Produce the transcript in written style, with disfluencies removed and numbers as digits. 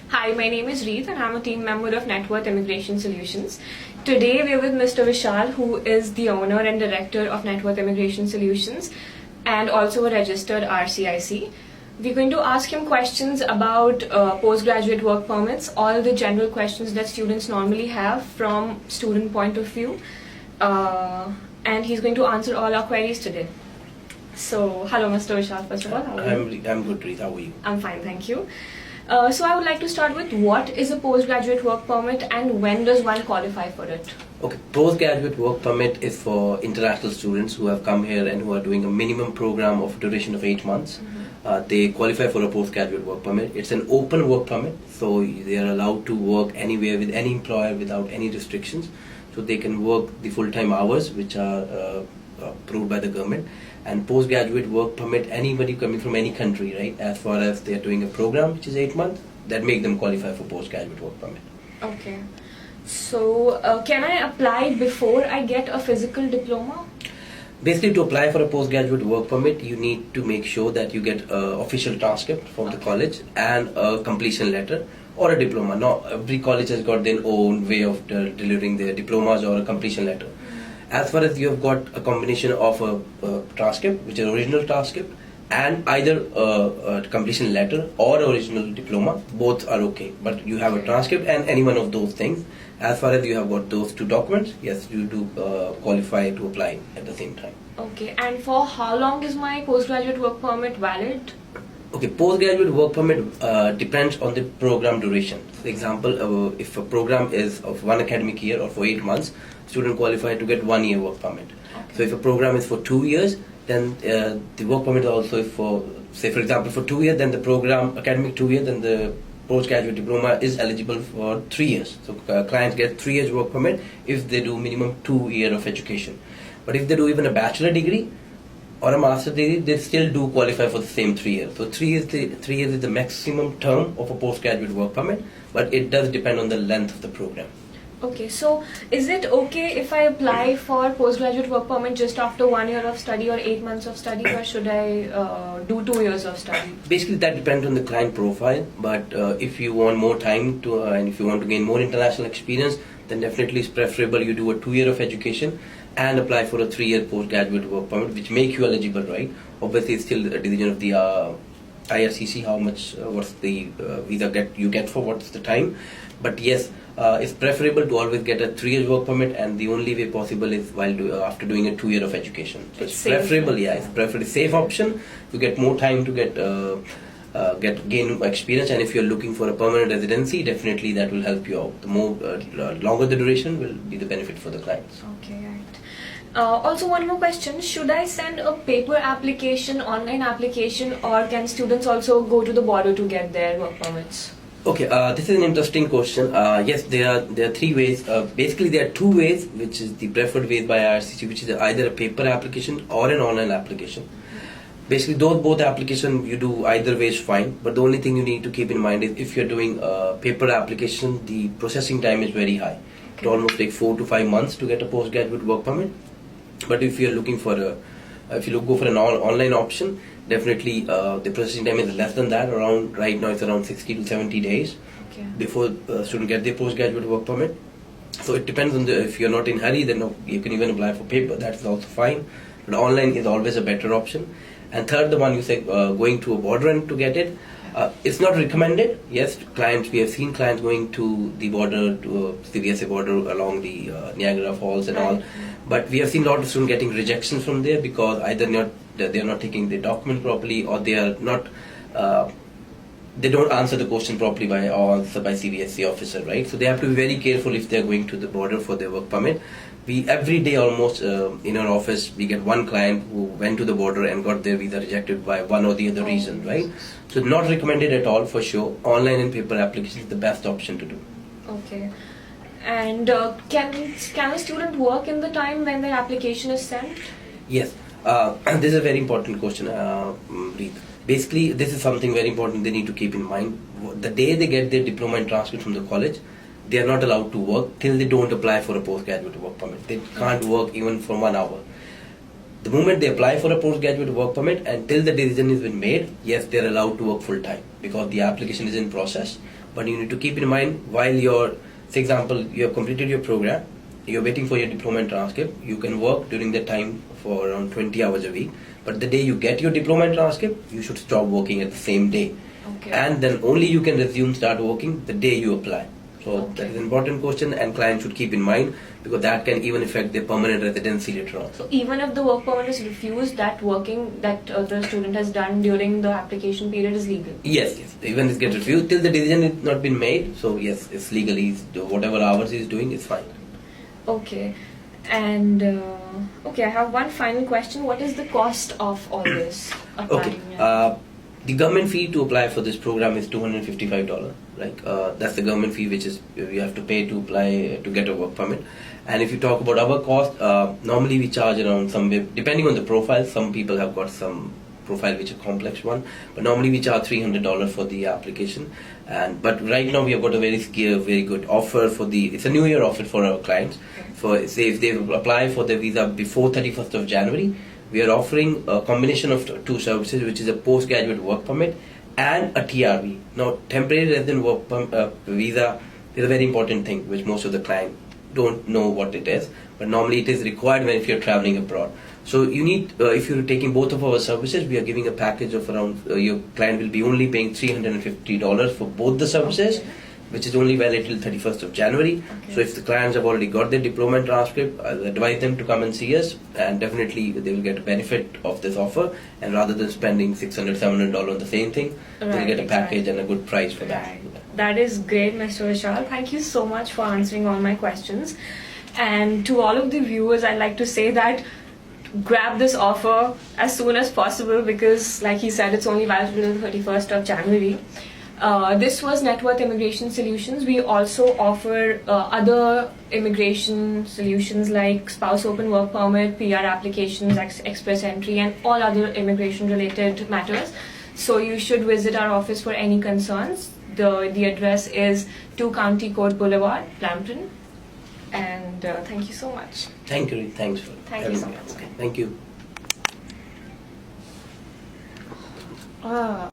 Hi, my name is Reet and I'm a team member of Networth Immigration Solutions. Today we are with Mr. Vishal, who is the owner and director of Networth Immigration Solutions and also a registered RCIC. We're going to ask him questions about postgraduate work permits, all the general questions that students normally have from student point of view. And he's going to answer all our queries today. So, hello Mr. Vishal, first of all. How are you? I'm good, Reet. How are you? I'm fine, thank you. So I would like to start with what is a postgraduate work permit and when does one qualify for it? Okay, postgraduate work permit is for international students who have come here and who are doing a minimum program of duration of 8 months. They qualify for a postgraduate work permit. It's an open work permit, so they are allowed to work anywhere with any employer without any restrictions. So they can work the full-time hours which are approved by the government. And postgraduate work permit anybody coming from any country, right? As far as they are doing a program which is 8 months, that make them qualify for postgraduate work permit. Okay. So can I apply before I get a physical diploma? Basically, to apply for a postgraduate work permit, you need to make sure that you get an official transcript from the college and a completion letter or a diploma. Now, every college has got their own way of delivering their diplomas or a completion letter. As far as you have got a combination of a transcript, which is original transcript, and either a completion letter or original diploma, both are okay. But you have a transcript and any one of those things. As far as you have got those two documents, yes, you do qualify to apply at the same time. Okay, and for how long is my postgraduate work permit valid? Okay, postgraduate work permit depends on the program duration. For example, if a program is of 1 academic year or for 8 months, student qualify to get 1 year work permit. Okay. So if a program is for 2 years, then the work permit also is for, say for example, for 2 years, then the program, academic 2 years, then the postgraduate diploma is eligible for 3 years. So clients get 3 years work permit if they do minimum 2 years of education. But if they do even a bachelor degree or a master degree, they still do qualify for the same 3 years. So 3 years is the maximum term of a postgraduate work permit, but it does depend on the length of the program. Okay, so is it okay if I apply for postgraduate work permit just after 1 year of study or 8 months of study, or should I do 2 years of study? Basically, that depends on the client profile, but if you want more time to and if you want to gain more international experience, then definitely it's preferable you do a 2 year of education and apply for a 3 year postgraduate work permit, which make you eligible, right? Obviously, it's still a decision of the IRCC how much what's the visa you get for what's the time, but yes. It's preferable to always get a 3 year work permit, and the only way possible is after doing a 2 year of education. So it's preferable, it's preferably safe option. You get more time to gain experience, and if you're looking for a permanent residency, definitely that will help you out. The more longer the duration will be the benefit for the clients. Okay, right. Also, one more question: should I send a paper application, online application, or can students also go to the border to get their work permits? Okay, this is an interesting question. Yes, there are 3 ways. Basically, there are 2 ways, which is the preferred ways by IRCC, which is either a paper application or an online application. Basically, both applications you do either way is fine. But the only thing you need to keep in mind is if you're doing a paper application, the processing time is very high. Okay. It almost takes 4 to 5 months to get a postgraduate work permit. But if you're looking for go for an online option, definitely the processing time is less than that. Right now it's around 60 to 70 days before student get their postgraduate work permit. So it depends on if you're not in hurry, then you can even apply for paper. That is also fine. But online is always a better option. And third, the one you say going to a border and to get it. It's not recommended. Yes, we have seen clients going to the border, to CVSA border along the Niagara Falls and all. But we have seen a lot of students getting rejections from there because either they are not taking the document properly, or they are not. They don't answer the question properly by CVSA officer, right? So they have to be very careful if they are going to the border for their work permit. We every day almost in our office we get one client who went to the border and got their visa rejected by one or the other reason, right? So not recommended at all for sure. Online and paper application is the best option to do. Okay. And can a student work in the time when their application is sent? Yes. This is a very important question, Reet. Basically, this is something very important they need to keep in mind. The day they get their diploma and transcript from the college, they are not allowed to work till they don't apply for a postgraduate work permit. They can't work even for 1 hour. The moment they apply for a postgraduate work permit, until the decision has been made, yes, they are allowed to work full time because the application is in process. But you need to keep in mind while for example, you have completed your program, you're waiting for your diploma and transcript, you can work during that time for around 20 hours a week. But the day you get your diploma and transcript, you should stop working at the same day. Okay. And then only you can start working the day you apply. So that is an important question, and clients should keep in mind, because that can even affect their permanent residency later on. So even if the work permit is refused, that working that the student has done during the application period is legal? Yes. Even if it gets refused, till the decision has not been made, so yes, it's legally, whatever hours he's doing is fine. Okay. And I have one final question. What is the cost of all this? Okay. The government fee to apply for this program is $255. That's the government fee which is you have to pay to apply to get a work permit. And if you talk about our cost, normally we charge around somewhere, depending on the profile. Some people have got some profile which is a complex one, but normally we charge $300 for the application. But right now we have got a very good offer for it's a new year offer for our clients. For say if they apply for the visa before 31st of January, we are offering a combination of two services, which is a postgraduate work permit and a TRV. Now, temporary resident work visa is a very important thing, which most of the clients don't know what it is, but normally it is required if you're traveling abroad. So you need, if you're taking both of our services, we are giving a package of around, your client will be only paying $350 for both the services, which is only valid till 31st of January. So if the clients have already got their diploma and transcript, I'll advise them to come and see us, and definitely they will get a benefit of this offer. And rather than spending $600, $700 on the same thing, they'll get a package and a good price for that. That is great, Mr. Vishal. Thank you so much for answering all my questions. And to all of the viewers, I'd like to say that grab this offer as soon as possible, because like he said, it's only valid till the 31st of January. This was Networth Immigration Solutions. We also offer other immigration solutions like spouse open work permit, PR applications, express entry, and all other immigration related matters. So you should visit our office for any concerns. The address is 2 County Court Boulevard, Brampton. And thank you so much. Thank you. Thanks for Thank you so much. Thank you.